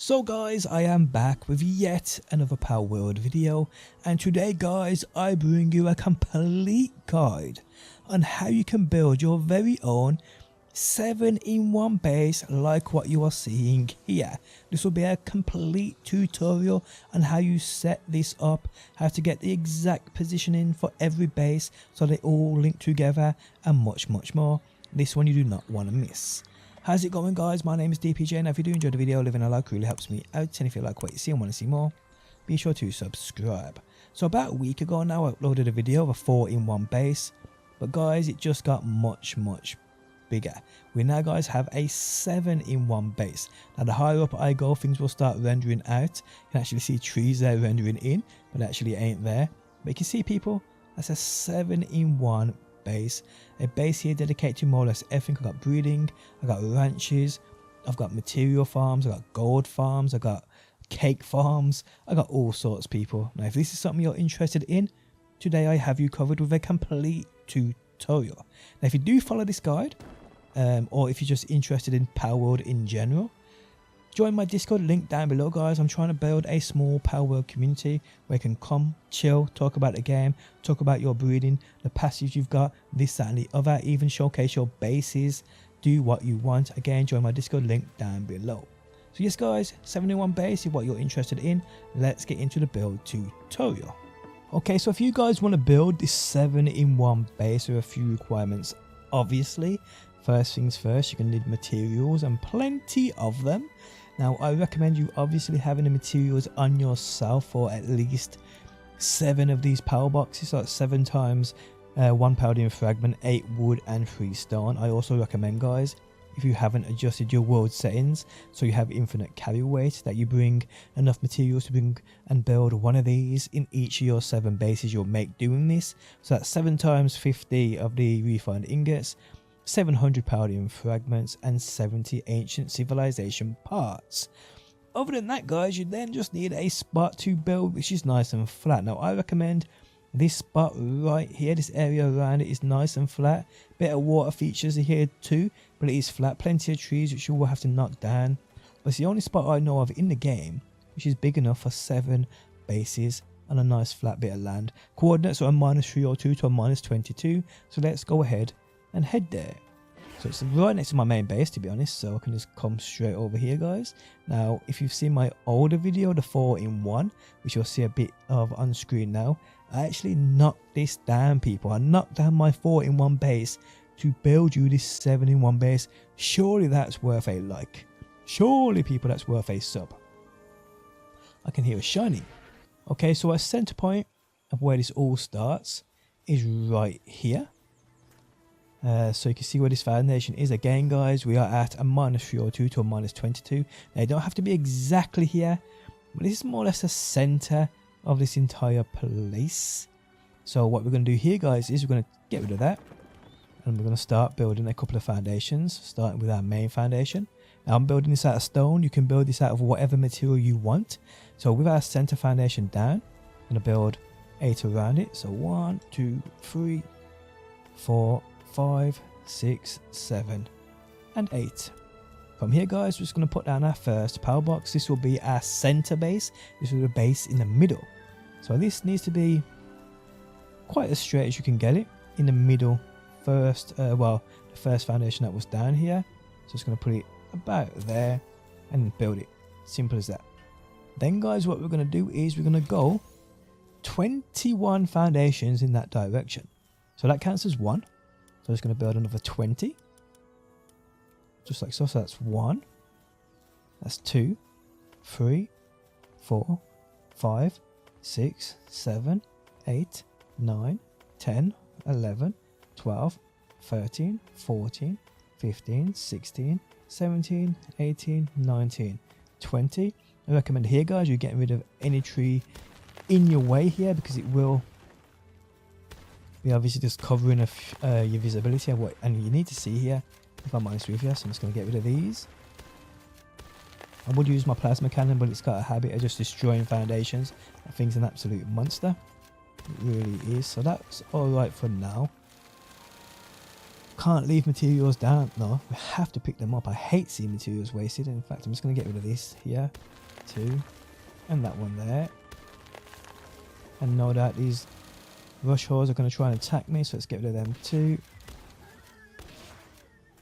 So guys, I am back with yet another Palworld video, and today guys I bring you a complete guide on how you can build your very own 7-in-1 base like what you are seeing here. This will be a complete tutorial on how you set this up, how to get the exact positioning for every base so they all link together, and much more. This one you do not want to miss. How's it going guys? My name is DPJ, and if you do enjoy the video, leaving a like really helps me out, and if you like what you see and want to see more, be sure to subscribe. So about a week ago now I uploaded a video of a 4-in-1 base, but guys it just got much bigger. We now guys have a 7-in-1 base. Now the higher up I go, things will start rendering out. You can actually see trees there rendering in, but actually ain't there. But you can see people, that's a 7-in-1 base. A base here dedicated to more or less everything. I've got breeding, I've got ranches, I've got material farms, I've got gold farms, I've got cake farms, I've got all sorts people. Now if this is something you're interested in, today I have you covered with a complete tutorial. Now if you do follow this guide, or if you're just interested in Palworld in general, join my Discord link down below guys. I'm trying to build a small Palworld community where you can come, chill, talk about the game, talk about your breeding, the passives you've got, this, that and the other, even showcase your bases, do what you want. Again, join my Discord link down below. So yes guys, 7-in-1 base is what you're interested in. Let's get into the build tutorial. Okay, so if you guys want to build this 7-in-1 base, there are a few requirements. Obviously, first things first, you're going to need materials and plenty of them. Now I recommend you obviously having the materials on yourself for at least 7 of these Palboxes, so that's 7 times 1 Paldium fragment, 8 wood and 3 stone. I also recommend guys, if you haven't adjusted your world settings so you have infinite carry weight, that you bring enough materials to bring and build one of these in each of your 7 bases you'll make doing this. So that's 7 times 50 of the refined ingots, 700 Paldium fragments and 70 ancient civilization parts. Other than that guys, you then just need a spot to build which is nice and flat. Now I recommend this spot right here, this area around it is nice and flat. Bit of water features here too, but it is flat. Plenty of trees which you will have to knock down. But it's the only spot I know of in the game which is big enough for 7 bases on a nice flat bit of land. Coordinates are a -302 to a -22, so let's go ahead and head there. So it's right next to my main base to be honest, so I can just come straight over here guys. Now if you've seen my older video, the 4-in-1, which you'll see a bit of on screen now, I actually knocked this down people. I knocked down my 4-in-1 base to build you this 7-in-1 base. Surely that's worth a like. Surely people, that's worth a sub. I can hear a shiny. Okay, so our center point of where this all starts is right here. So you can see where this foundation is. Again guys, we are at a -302 to a -22. Now you don't have to be exactly here, but this is more or less the center of this entire place. So what we're going to do here guys is we're going to get rid of that, and we're going to start building a couple of foundations, starting with our main foundation. Now I'm building this out of stone. You can build this out of whatever material you want. So with our center foundation down, I'm going to build 8 around it. So 1 2 3 4 5 6 7 and 8. From here guys, we're just going to put down our first Palbox. This will be our center base. This will be the base in the middle. So this needs to be quite as straight as you can get it in the middle first. Well, the first foundation that was down here, so just going to put it about there and build it. Simple as that. Then guys, what we're going to do is we're going to go 21 foundations in that direction. So that counts as 1. So I'm just going to build another 20. Just like so. So that's 1. That's 2, 3, 4, 5, 6, 7, 8, 9, 10, 11, 12, 13, 14, 15, 16, 17, 18, 19, 20. I recommend here guys, you're getting rid of any tree in your way here, because it will be obviously just covering your visibility of what and you need to see here, if I'm honest with you. So I'm just going to get rid of these. I would use my plasma cannon, but it's got a habit of just destroying foundations. That thing's an absolute monster. It really is. So that's alright for now. can't leave materials down. No, we have to pick them up. I hate seeing materials wasted. In fact, I'm just going to get rid of this here. 2. And that one there. And no doubt these rush hordes are going to try and attack me. So let's get rid of them too.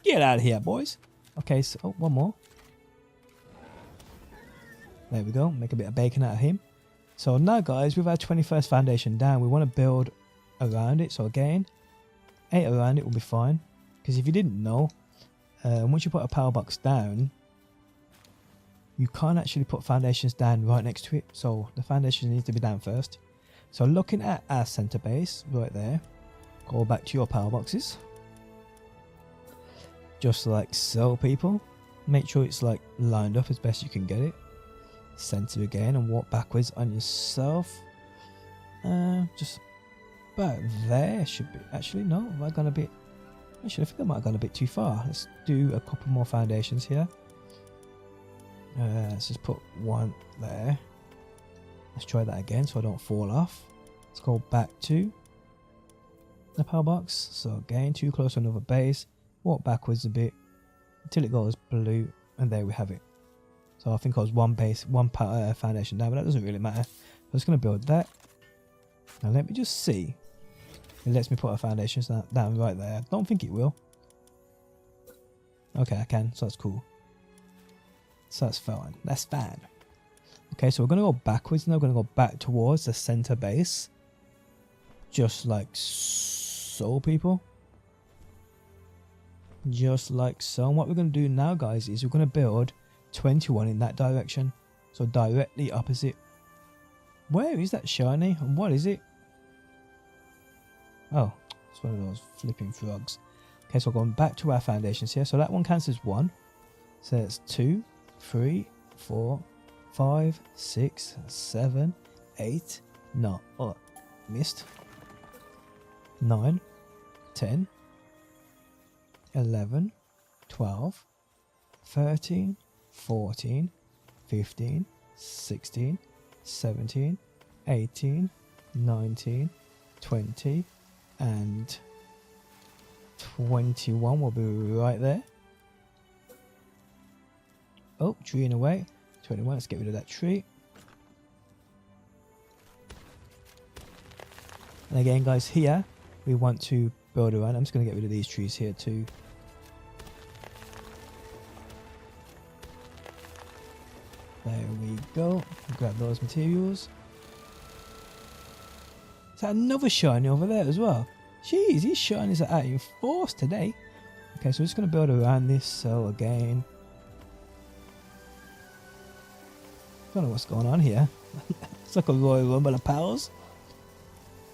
Get out of here, boys. Okay, so one more. There we go. Make a bit of bacon out of him. So now, guys, with our 21st foundation down, we want to build around it. So again, 8 around it will be fine. Because if you didn't know, once you put a power box down, you can't actually put foundations down right next to it. So the foundation needs to be down first. So looking at our center base right there, go back to your power boxes. Just like so, people. Make sure it's like lined up as best you can get it. Center again and walk backwards on yourself. Just about there should be. Actually, no, have I gone a bit? Actually, I think I might have gone a bit too far. Let's do a couple more foundations here. Let's just put one there. Let's try that again so I don't fall off. Let's go back to the power box. So again, too close to another base. Walk backwards a bit until it goes blue, and there we have it. So I think I was one foundation down, but that doesn't really matter. I'm just going to build that. Now let me just see. It lets me put a foundation down right there. I don't think it will. Okay, I can, so that's cool. So that's fine. That's fine. Okay, so we're going to go backwards now. We're going to go back towards the center base. Just like so, people. Just like so. And what we're going to do now, guys, is we're going to build 21 in that direction. So directly opposite. Where is that shiny? And what is it? Oh, it's one of those flipping frogs. Okay, so we're going back to our foundations here. So that one counts as 1. So that's 2, 3, 4, 5, 6, 7, 8. No, oh, missed. 9, 10, 11, 12, 13, 14, 15, 16, 17, 18, 19, 20, and 21 will be right there. Oh, tree in a way. 21, let's get rid of that tree. And again, guys, here we want to build around. I'm just going to get rid of these trees here too. There we go. Grab those materials. Is that another shiny over there as well? Jeez, these shinies are out in force today. Okay, so we're just going to build around this. So again, don't know what's going on here. It's like a Royal Rumble of Pals.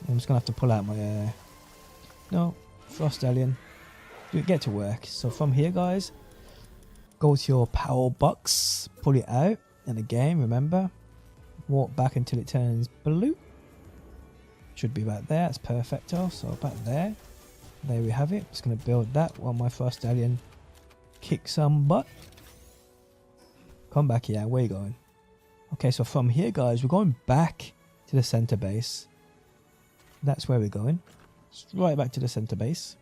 I'm just going to have to pull out my... no, Frost Alien. Get to work. So from here, guys, go to your power box, pull it out. And again, remember, walk back until it turns blue. Should be about there. That's perfecto. So back there. There we have it. Just going to build that while my Frost Alien kicks some butt. Come back here. Where are you going? Okay, so from here, guys, we're going back to the center base. That's where we're going. Right back to the center base.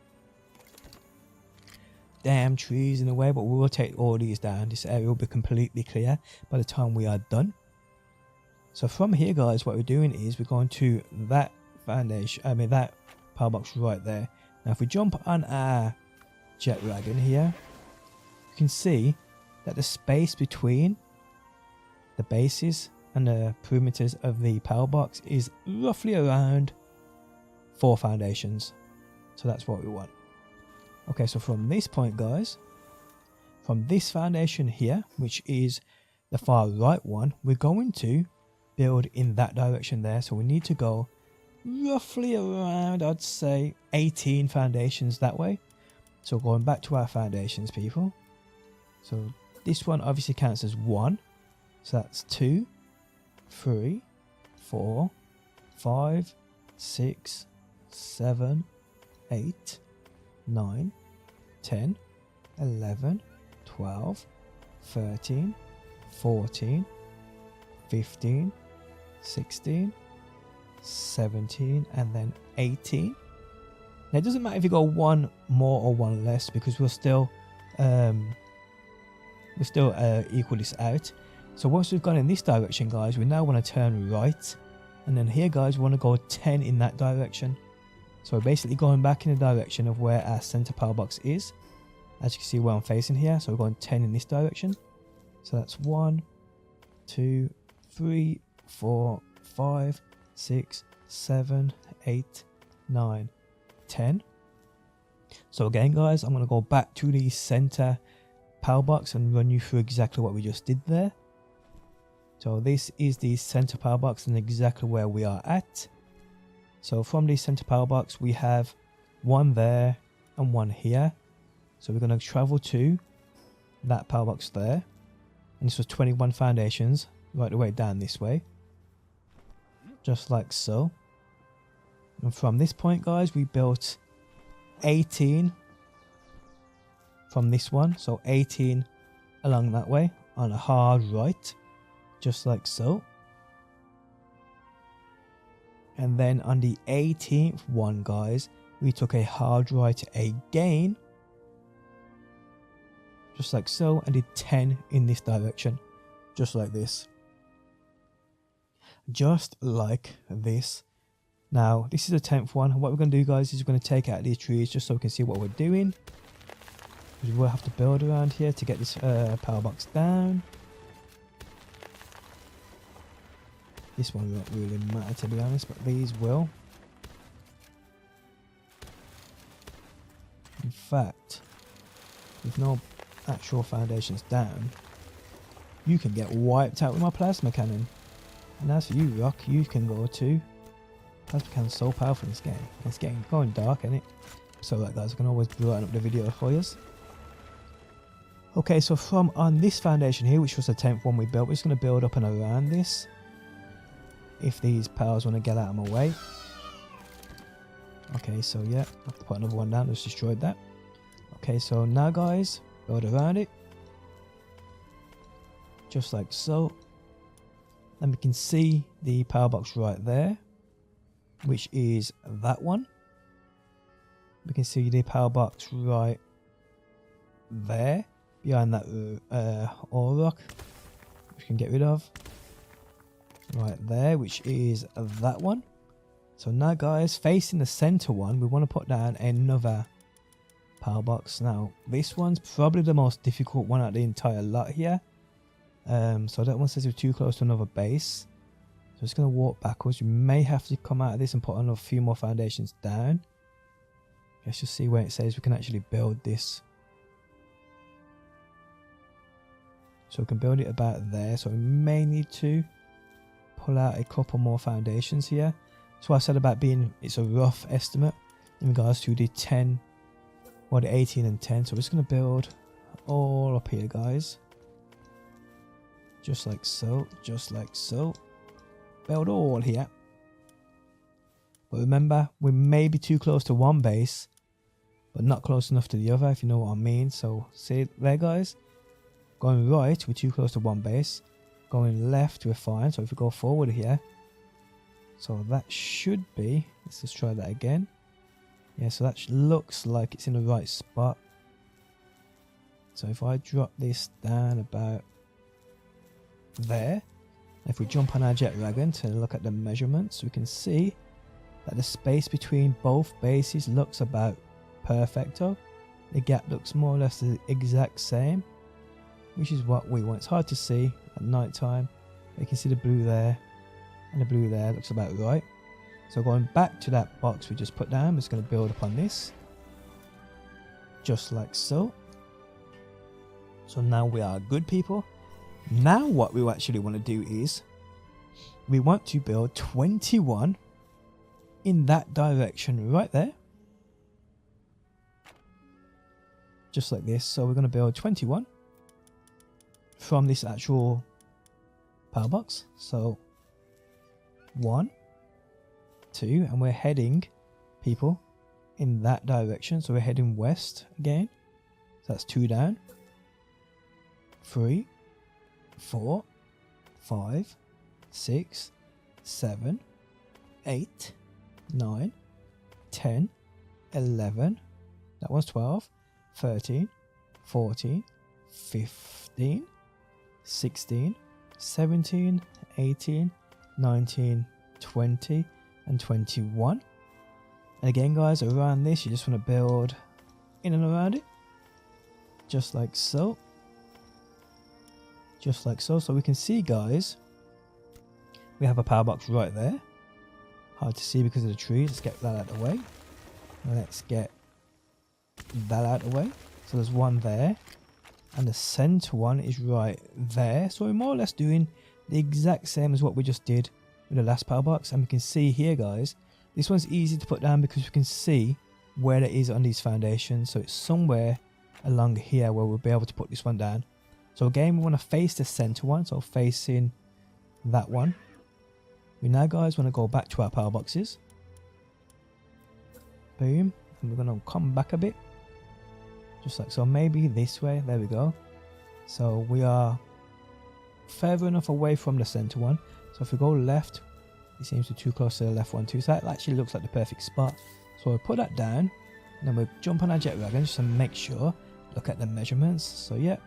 Damn trees in the way, but we will take all these down. This area will be completely clear by the time we are done. So from here, guys, what we're doing is we're going to that foundation, that power box right there. Now if we jump on our jet wagon here, you can see that the space between the bases and the perimeters of the power box is roughly around 4 foundations. So that's what we want. Okay, so from this point, guys, from this foundation here, which is the far right one, we're going to build in that direction there. So we need to go roughly around, I'd say, 18 foundations that way. So going back to our foundations, people. So this one obviously counts as 1. So that's 2, 3, 4, 5, 6, 7, 8, 9, 10, 11, 12, 13, 14, 15, 16, 17, and then 18. Now it doesn't matter if you go one more or one less, because we'll still equal this out. So once we've gone in this direction, guys, we now want to turn right, and then here, guys, we want to go 10 in that direction. So we're basically going back in the direction of where our center power box is. As you can see where I'm facing here, so we're going 10 in this direction. So that's 1, 2, 3, 4, 5, 6, 7, 8, 9, 10. So again, guys, I'm going to go back to the center power box and run you through exactly what we just did there. So this is the center power box and exactly where we are at. So from the center power box, we have one there and one here. So we're going to travel to that power box there. And this was 21 foundations right the way down this way. Just like so. And from this point, guys, we built 18 from this one. So 18 along that way on a hard right. Just like so. And then on the 18th one, guys, we took a hard right again. Just like so, and did 10 in this direction. Just like this. Just like this. Now, this is the 10th one. What we're going to do, guys, is we're going to take out these trees just so we can see what we're doing. We will have to build around here to get this power box down. This one won't really matter, to be honest, but these will. In fact, with no actual foundations down, you can get wiped out with my plasma cannon. And as for you, Rock, you can go too. Plasma cannon's so powerful in this game. It's going dark, isn't it? So like, guys, I can always brighten up the video for you. Okay, so from on this foundation here, which was the 10th one we built, we're just going to build up and around this. If these powers want to get out of my way. Okay, so yeah, I have to put another one down. Just destroyed that. Okay, so now, guys, build around it. Just like so. And we can see the power box right there, which is that one. We can see the power box right there, behind that ore rock, which we can get rid of. Right there, which is that one. So now, guys, facing the center one, we want to put down another power box. Now, this one's probably the most difficult one out of the entire lot here. So that one says we're too close to another base. So it's going to walk backwards. You may have to come out of this and put on a few more foundations down. Let's just see where it says we can actually build this. So we can build it about there. So we may need to pull out a couple more foundations here. That's why I said about being, it's a rough estimate in regards to the 10, or the 18 and 10. So we're just going to build all up here, guys. Just like so, just like so. Build all here. But remember, we may be too close to one base, but not close enough to the other, if you know what I mean. So see there, guys. Going right, we're too close to one base. Going left, we're fine. So if we go forward here, so that should be, let's just try that again. Yeah, so that looks like it's in the right spot. So if I drop this down about there, if we jump on our jet dragon to look at the measurements, we can see that the space between both bases looks about perfecto. The gap looks more or less the exact same, which is what we want. It's hard to see at night time. You can see the blue there and the blue there, looks about right. So going back to that box we just put down, we're just going to build upon this. Just like so. So now we are good, people. Now what we actually want to do is, we want to build 21 in that direction right there. Just like this. So we're going to build 21 from this actual power box. So 1, 2, and we're heading, people, in that direction. So we're heading west again. So that's 2 down. 3, 4, 5, 6, 7, 8, 9, 10, 11, that one's 12, 13, 14, 15, 16, 17, 18, 19, 20, and 21. And again guys, around this you just want to build in and around it, just like so, just like so. So we can see guys, we have a power box right there, hard to see because of the trees. Let's get that out of the way. Let's get that out of the way. So there's one there, and the center one is right there. So we're more or less doing the exact same as what we just did with the last power box. And we can see here guys, this one's easy to put down because we can see where it is on these foundations. So it's somewhere along here where we'll be able to put this one down. So again, we want to face the center one, so facing that one. We now guys want to go back to our power boxes. Boom. And we're going to come back a bit, just like so, maybe this way. There we go. So we are further enough away from the center one. So if we go left, it seems to be too close to the left one too. So that actually looks like the perfect spot. So we'll put that down, and then we'll jump on our jet wagon just to make sure. Look at the measurements. So yeah,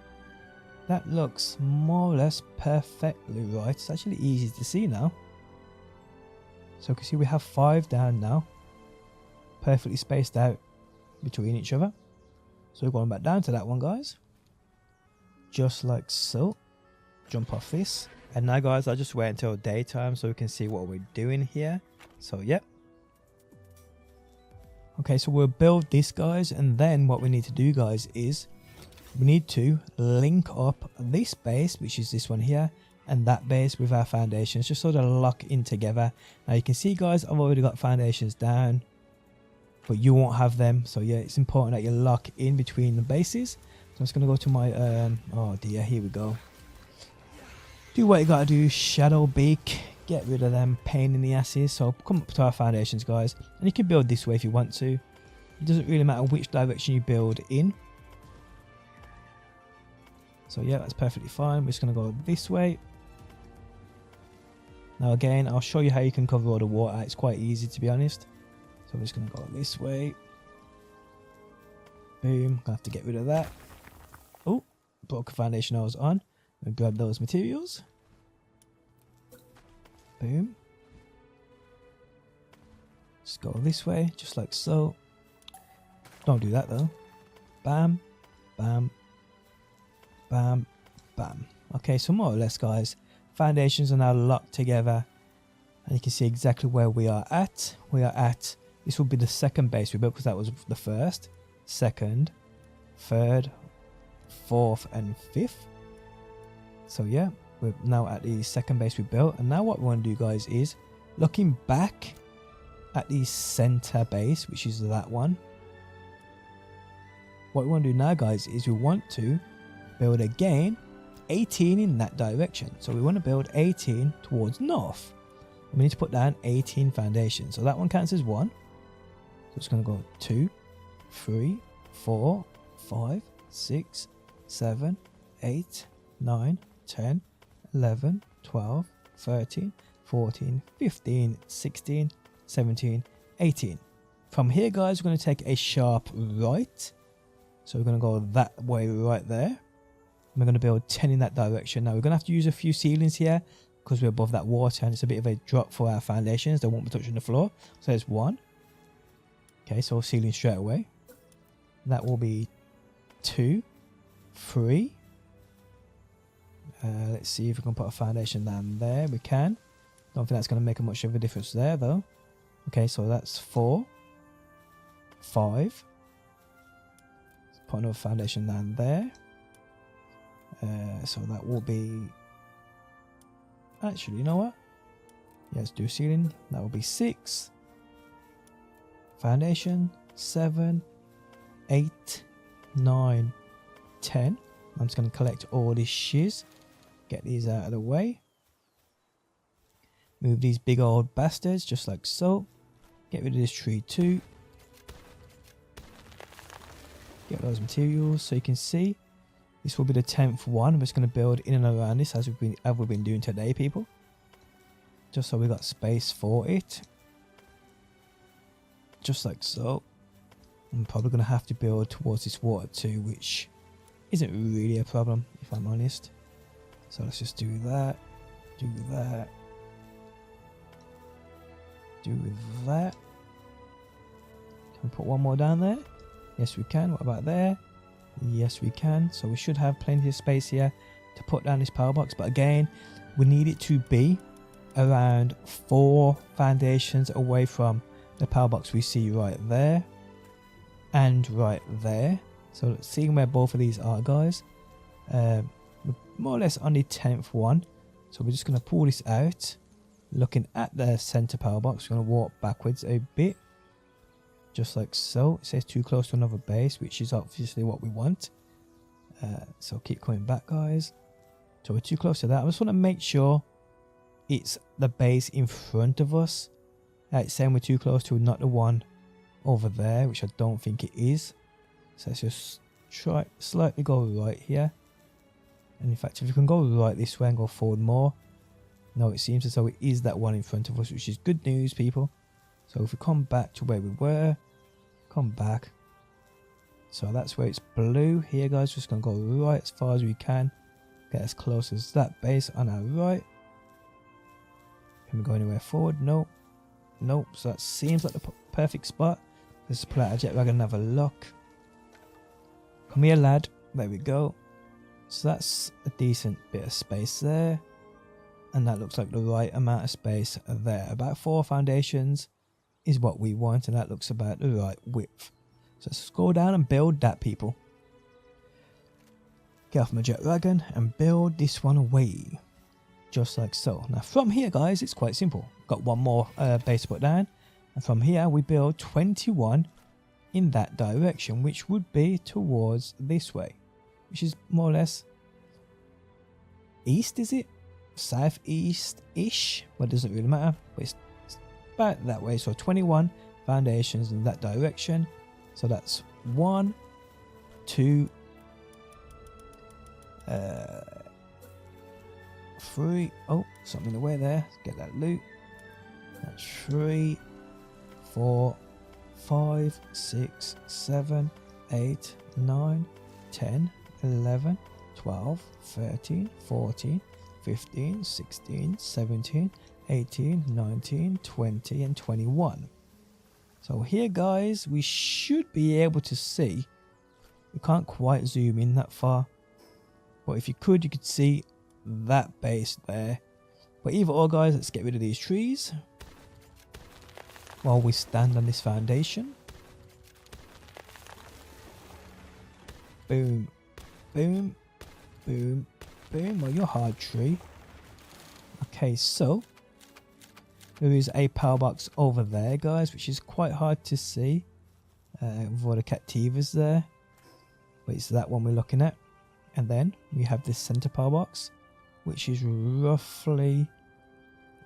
that looks more or less perfectly right. It's actually easy to see now. So you can see we have 5 down now, perfectly spaced out between each other. So we're going back down to that one guys, just like so. Jump off this, and now guys I'll just wait until daytime so we can see what we're doing here. So yep. Okay, so we'll build this guys, and then what we need to do guys is we need to link up this base, which is this one here, and that base with our foundations, just sort of lock in together. Now you can see guys, I've already got foundations down, but you won't have them. So yeah, it's important that you lock in between the bases. So I'm just going to go to my oh dear, here we go. Do what you got to do, shadow beak, get rid of them pain in the asses. So come up to our foundations guys, and you can build this way if you want to. It doesn't really matter which direction you build in. So yeah, that's perfectly fine. We're just going to go this way. Now again, I'll show you how you can cover all the water. It's quite easy to be honest. So we're just going to go this way. Boom. Gonna have to get rid of that. Oh, broke a foundation I was on. And grab those materials. Boom. Just go this way, just like so. Don't do that though. Bam, bam, bam, bam. Okay, so more or less guys, foundations are now locked together, and you can see exactly where we are at. This will be the second base we built because that was the first, second, third, fourth, and fifth. So yeah, we're now at the second base we built, and now what we want to do guys is looking back at the center base, which is that one. What we want to do now guys is we want to build again 18 in that direction. So we want to build 18 towards north. We need to put down 18 foundations. So that one counts as 1. So it's going to go 2, 3, 4, 5, 6, 7, 8, 9, 10, 11, 12, 13, 14, 15, 16, 17, 18. From here guys, we're going to take a sharp right. So we're going to go that way right there. We're going to build 10 in that direction. Now we're going to have to use a few ceilings here because we're above that water, and it's a bit of a drop for our foundations. They won't be touching the floor. So there's 1. Okay, so ceiling straight away. That will be 2, 3. Let's see if we can put a foundation down there. We can. Don't think that's going to make much of a difference there though. Okay, so that's 4, 5. Let's put another foundation down there. So that will be, actually, you know what? Yeah, let's do ceiling. That will be 6. Foundation, 7, 8, 9, 10. I'm just going to collect all this shiz. Get these out of the way. Move these big old bastards just like so. Get rid of this tree too. Get those materials so you can see. This will be the 10th one. We're just going to build in and around this as we've been doing today, people. Just so we got space for it. Just like so. I'm probably going to have to build towards this water too, which isn't really a problem if I'm honest. So let's just do that, do that, do that. Can we put one more down there? Yes we can. What about there? Yes we can. So we should have plenty of space here to put down this power box, but again we need it to be around 4 foundations away from the power box we see right there and right there. So let's see where both of these are, guys. We're more or less on the 10th one, so we're just going to pull this out, looking at the center power box. We're going to walk backwards a bit, just like so. It says too close to another base, which is obviously what we want. So keep coming back, guys. So we're too close to that. I just want to make sure it's the base in front of us. It's saying we're too close to not the one over there, which I don't think it is. So let's just try slightly go right here. And in fact, if we can go right this way and go forward more. No, it seems as though it is that one in front of us, which is good news, people. So if we come back to where we were, come back. So that's where it's blue here, guys. Just going to go right as far as we can. Get as close as that base on our right. Can we go anywhere forward? Nope. Nope. So that seems like the perfect spot. Let's pull out a jet wagon and have a look. Come here, lad. There we go. So that's a decent bit of space there. And that looks like the right amount of space there. About 4 foundations is what we want, and that looks about the right width. So let's go down and build that, people. Get off my jet wagon and build this one away. Just like so. Now from here, guys, it's quite simple. Got one more base to put down. And from here, we build 21 in that direction, which would be towards this way. Which is more or less east, is it? Southeast-ish? Well, it doesn't really matter. But it's about that way. So 21 foundations in that direction. So that's 1, 2, 3. Oh, something in the way there. Get that loot. That's 3, 4, 5, 6, 7, 8, 9, 10, 11, 12, 13, 14, 15, 16, 17, 18, 19, 20, and 21. So here, guys, we should be able to see. We can't quite zoom in that far. But if you could see that base there. But either or, guys, let's get rid of these trees while we stand on this foundation. Boom, boom, boom, boom. Well, you're a hard tree. Okay, so there is a power box over there, guys, which is quite hard to see with all the captivas there. But it's that one we're looking at. And then we have this center power box, which is roughly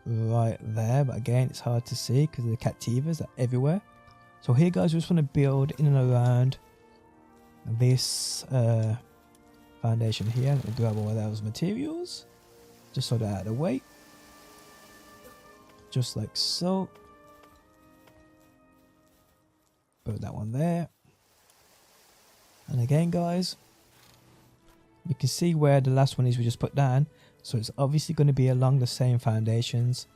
right there. But again, it's hard to see because the captivas are everywhere. So here, guys, we just want to build in and around this foundation here. Let me grab all those materials just so they're out of the way. Just like so. Put that one there. And again, guys, you can see where the last one is we just put down. So it's obviously going to be along the same foundations.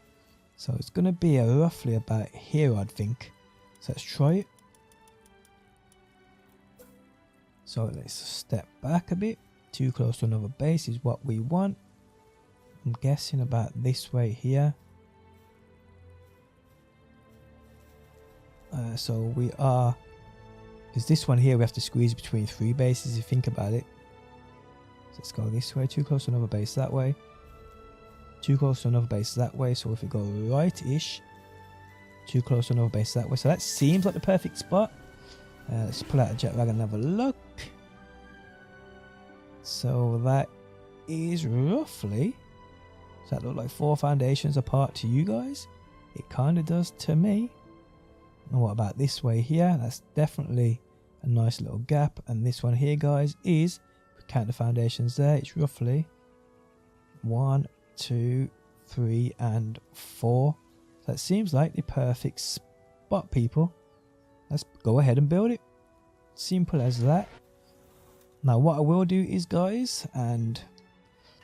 So it's going to be roughly about here, I'd think. So let's try it. So let's step back a bit. Too close to another base is what we want. I'm guessing about this way here. So we are, because this one here we have to squeeze between 3 bases if you think about it. So let's go this way. Too close to another base that way. Too close to another base that way. So if we go right-ish, too close to another base that way. So that seems like the perfect spot. Let's pull out a jet wagon and have a look. So that is roughly, does that look like 4 foundations apart to you guys? It kind of does to me. And what about this way here? That's definitely a nice little gap. And this one here, guys, is, if we count the foundations there, it's roughly 1, 2, 3, and 4. That seems like the perfect spot, people. Let's go ahead and build it. Simple as that. Now what I will do is, guys, and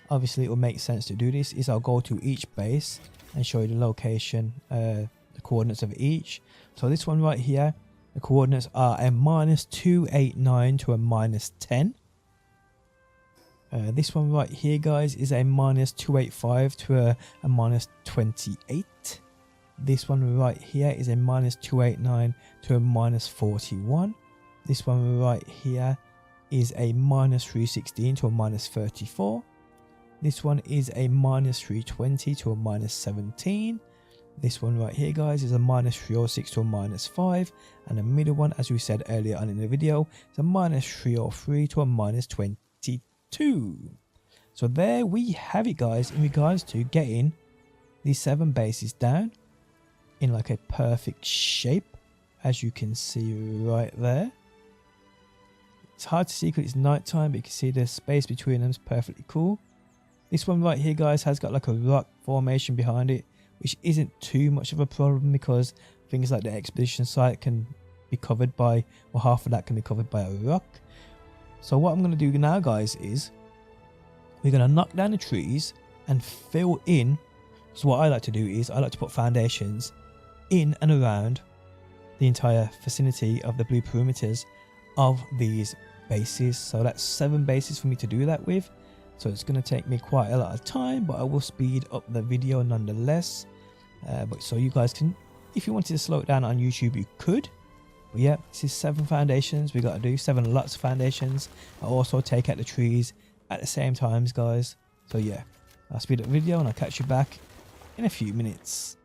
obviously it will make sense to do this, is I'll go to each base and show you the location, the coordinates of each. So this one right here, the coordinates are a -289 to a -10. This one right here, guys, is a -285 to a -28. This one right here is a -289 to a -41. This one right here is a -316 to a -34. This one is a -320 to a -17. This one right here, guys, is a -306 to a -5. And the middle one, as we said earlier on in the video, is a -303 to a -22. So there we have it, guys, in regards to getting these 7 bases down in like a perfect shape, as you can see right there. It's hard to see because it's night time, but you can see the space between them is perfectly cool. This one right here, guys, has got like a rock formation behind it, which isn't too much of a problem because things like the expedition site can be covered by, or half of that can be covered by a rock. So what I'm going to do now, guys, is we're going to knock down the trees and fill in. So what I like to do is I like to put foundations in and around the entire vicinity of the blue perimeters of these bases. So that's 7 bases for me to do that with. So it's going to take me quite a lot of time, but I will speed up the video nonetheless. But so you guys can, if you wanted to slow it down on YouTube, you could. But yeah, this is 7 foundations we got to do, 7 lots of foundations. I also take out the trees at the same times, guys. So yeah, I'll speed up the video and I'll catch you back in a few minutes.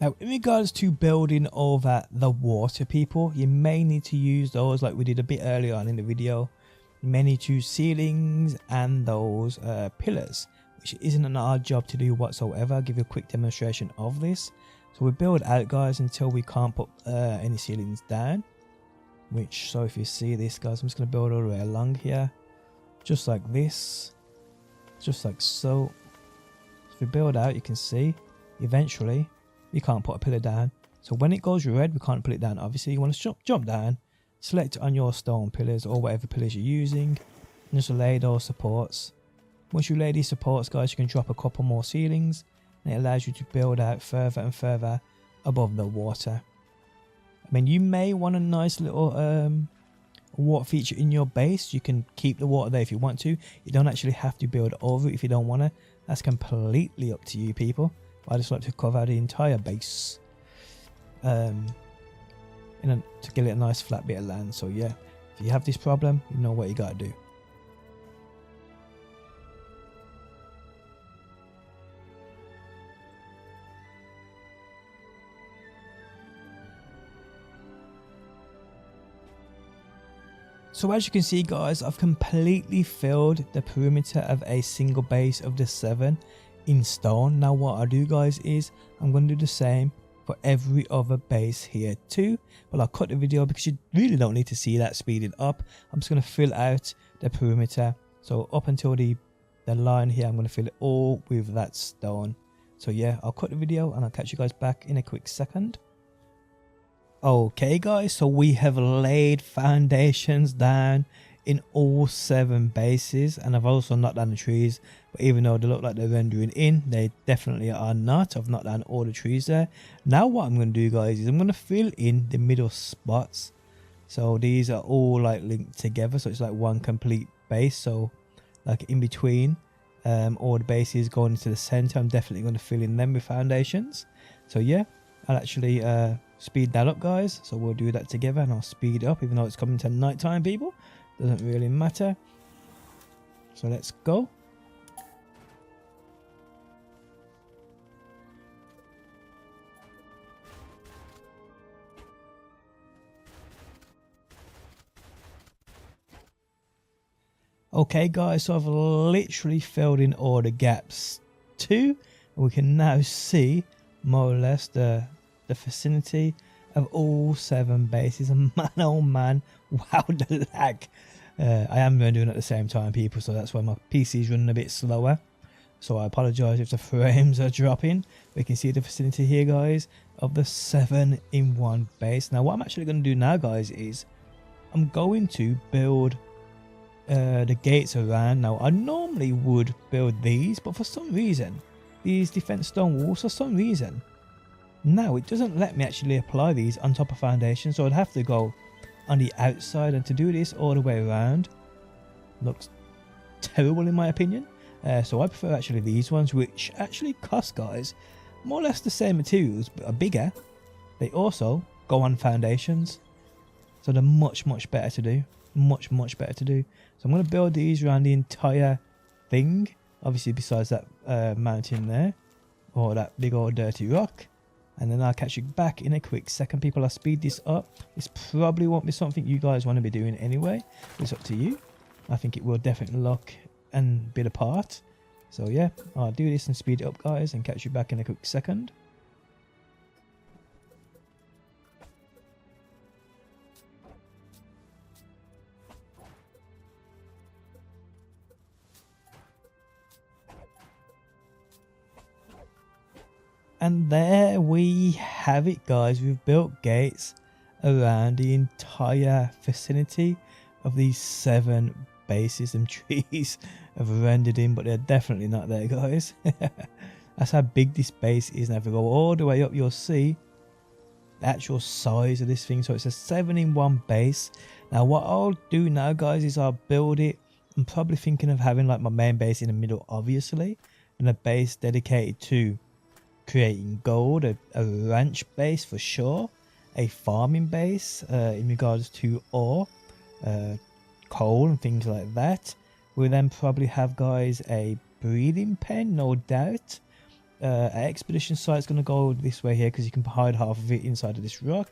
Now, in regards to building over the water, people, you may need to use those like we did a bit earlier on in the video. You may need to use ceilings and those pillars, which isn't our job to do whatsoever. I'll give you a quick demonstration of this. So we build out, guys, until we can't put any ceilings down. Which, so if you see this, guys, I'm just going to build all the way along here. Just like this. Just like so. So if we build out, you can see, eventually, you can't put a pillar down. So when it goes red, we can't put it down. Obviously, you want to jump down, select on your stone pillars or whatever pillars you're using, and just lay those supports. Once you lay these supports, guys, you can drop a couple more ceilings, and it allows you to build out further and further above the water. I mean, you may want a nice little water feature in your base. You can keep the water there if you want to. You don't actually have to build over it if you don't want to. That's completely up to you, people. I just like to cover the entire base to get it a nice flat bit of land. So yeah, if you have this problem, you know what you gotta do. So as you can see, guys, I've completely filled the perimeter of a single base of the 7 in stone. Now what I'll do, guys, is I'm going to do the same for every other base here too, but I'll cut the video because you really don't need to see that speeded up. I'm just going to fill out the perimeter, so up until the line here, I'm going to fill it all with that stone. So yeah, I'll cut the video and I'll catch you guys back in a quick second. Okay, guys, so we have laid foundations down in all 7 bases, and I've also knocked down the trees, but even though they look like they're rendering in, they definitely are not. I've knocked down all the trees there. Now what I'm going to do, guys, is I'm going to fill in the middle spots. So these are all like linked together, so it's like one complete base. So like in between all the bases going into the center, I'm definitely going to fill in them with foundations. So yeah, I'll actually speed that up, guys. So we'll do that together, and I'll speed up even though it's coming to night time, people. Doesn't really matter. So let's go. Okay, guys, so I've literally filled in all the gaps 2. And we can now see more or less the vicinity of all 7 bases. And man, oh man, wow, the lag. I am doing it at the same time, people, so that's why my PC is running a bit slower. So I apologize if the frames are dropping. We can see the vicinity here, guys, of the 7-in-1 base. Now what I'm actually going to do now, guys, is I'm going to build the gates around. Now I normally would build these, but for some reason, these defense stone walls, for some reason, now it doesn't let me actually apply these on top of foundation. So I'd have to go on the outside, and to do this all the way around looks terrible in my opinion. So I prefer actually these ones, which actually cost, guys, more or less the same materials but are bigger. They also go on foundations, so they're much better to do, much better to do. So I'm going to build these around the entire thing, obviously besides that mountain there, or that big old dirty rock. And then I'll catch you back in a quick second, people. I'll speed this up. This probably won't be something you guys want to be doing anyway. It's up to you. I think it will definitely look and be the part. So yeah, I'll do this and speed it up, guys, and catch you back in a quick second. And there we have it, guys. We've built gates around the entire vicinity of these 7 bases. And trees have rendered in, but they're definitely not there, guys. That's how big this base is. Now if we go all the way up, you'll see the actual size of this thing. So it's a 7-in-1 base. Now what I'll do now, guys, is I'll build it. I'm probably thinking of having like my main base in the middle, obviously, and a base dedicated to creating gold, a ranch base for sure, a farming base in regards to ore, coal and things like that. We'll then probably have, guys, a breeding pen, no doubt. An expedition site's going to go this way here because you can hide half of it inside of this rock,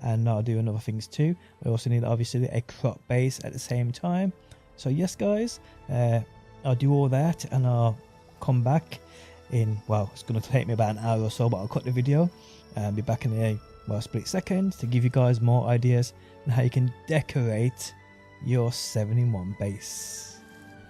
and I'll do other things too. We also need obviously a crop base at the same time. So yes, guys, I'll do all that and I'll come back in, well, it's going to take me about an hour or so, but I'll cut the video and be back in a split second to give you guys more ideas on how you can decorate your 7-in-1 base.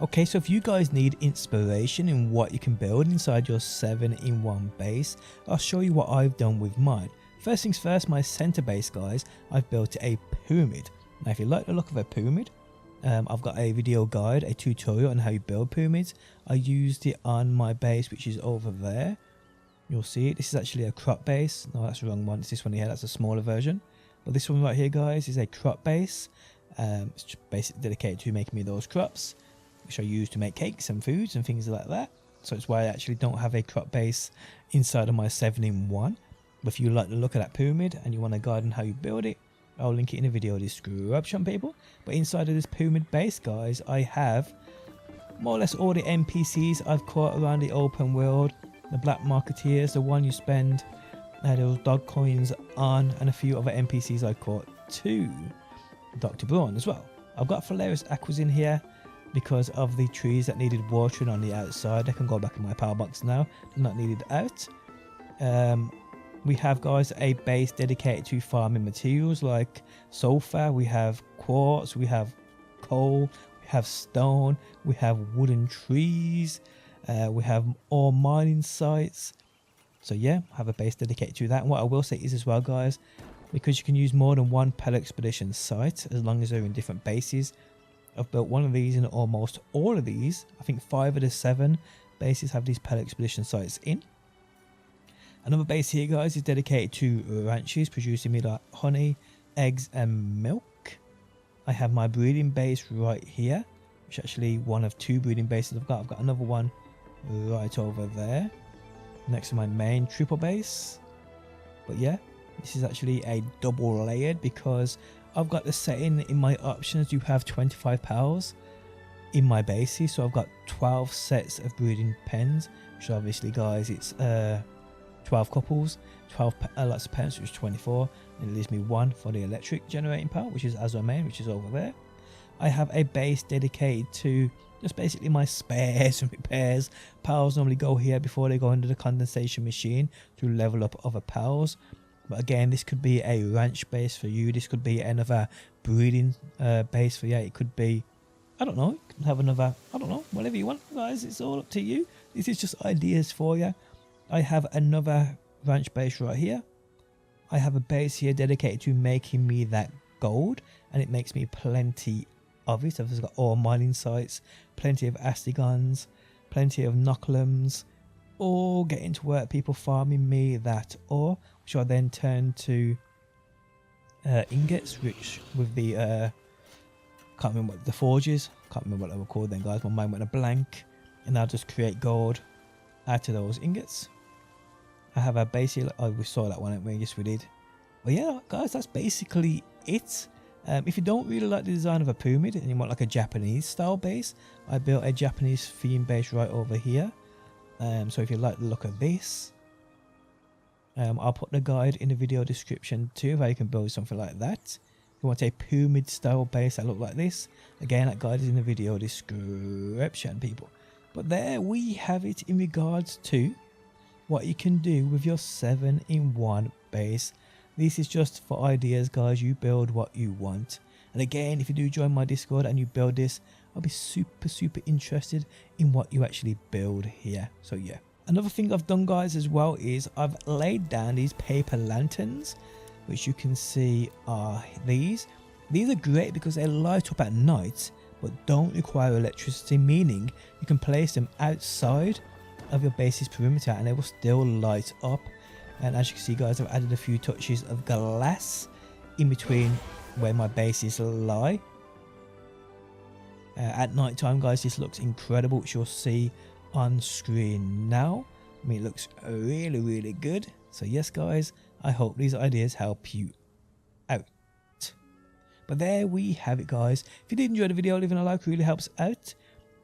Okay, so if you guys need inspiration in what you can build inside your 7-in-1 base, I'll show you what I've done with mine. First things first, my center base, guys, I've built a pyramid. Now if you like the look of a pyramid, I've got a video guide, a tutorial on how you build pyramids. I used it on my base, which is over there. You'll see it. This is actually a crop base. No, that's the wrong one. It's this one here. That's a smaller version. But this one right here, guys, is a crop base. It's just basically dedicated to making me those crops, which I use to make cakes and foods and things like that. So it's why I actually don't have a crop base inside of my 7-in-1. But if you like the look of that pyramid and you want a guide on how you build it, I'll link it in the video description, people. But inside of this pyramid base, guys, I have more or less all the NPCs I've caught around the open world. The black marketeers, the one you spend those dog coins on, and a few other NPCs I caught too. Dr. Braun as well. I've got Phalaris Aquas in here because of the trees that needed watering on the outside. They can go back in my power box now. They're not needed out. We have, guys, a base dedicated to farming materials like sulfur. We have quartz, we have coal, we have stone, we have wooden trees, we have ore mining sites. So yeah, I have a base dedicated to that. And what I will say is as well, guys, because you can use more than one Pal Expedition site as long as they're in different bases. I've built one of these in almost all of these. I think 5 of the 7 bases have these Pal Expedition sites in. Another base here, guys, is dedicated to ranches, producing me like honey, eggs and milk. I have my breeding base right here, which is actually one of 2 breeding bases I've got. I've got another one right over there next to my main triple base. But yeah, this is actually a double layered because I've got the setting in my options. You have 25 pals in my bases, so I've got 12 sets of breeding pens, which obviously, guys, it's 12 couples, 12 lots of pens, which is 24, and it leaves me 1 for the electric generating power, which is as our main, which is over there. I have a base dedicated to just basically my spares and repairs. Pals normally go here before they go into the condensation machine to level up other pals. But again, this could be a ranch base for you. This could be another breeding base for you. It could be, I don't know, you can have another, I don't know, whatever you want, guys. It's all up to you. This is just ideas for you. I have another ranch base right here. I have a base here dedicated to making me that gold, and it makes me plenty of it. I've got ore mining sites, plenty of astigons, plenty of knocklums, all getting to work, people farming me that ore, which I then turn to ingots, which with the can't remember what the forges, can't remember what they were called then, guys. My mind went a blank, and I'll just create gold out of those ingots. I have a base here. Oh, we saw that one, didn't we? Yes, we did. But yeah, guys, that's basically it. If you don't really like the design of a pyramid and you want like a Japanese style base, I built a Japanese theme base right over here. So if you like the look of this, I'll put the guide in the video description too, how you can build something like that. If you want a pyramid style base that look like this, again, that guide is in the video description, people. But there we have it in regards to what you can do with your 7-in-1 base. This is just for ideas, guys. You build what you want. And again, if you do join my Discord and you build this, I'll be super interested in what you actually build here. So yeah. Another thing I've done, guys, as well is I've laid down these paper lanterns, which you can see are these. These are great because they light up at night, but don't require electricity, meaning you can place them outside of your base's perimeter and they will still light up. And as you can see, guys, I've added a few touches of glass in between where my bases lie. At night time, guys, this looks incredible, which you'll see on screen now. I mean, it looks really good. So yes, guys, I hope these ideas help you out. But there we have it, guys. If you did enjoy the video, leaving a like really helps out.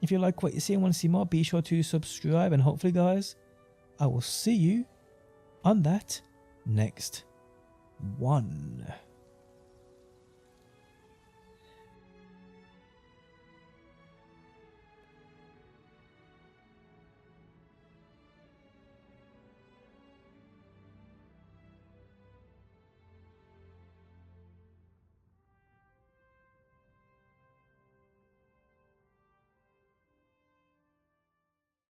If you like what you see and want to see more, be sure to subscribe, and hopefully, guys, I will see you on that next one.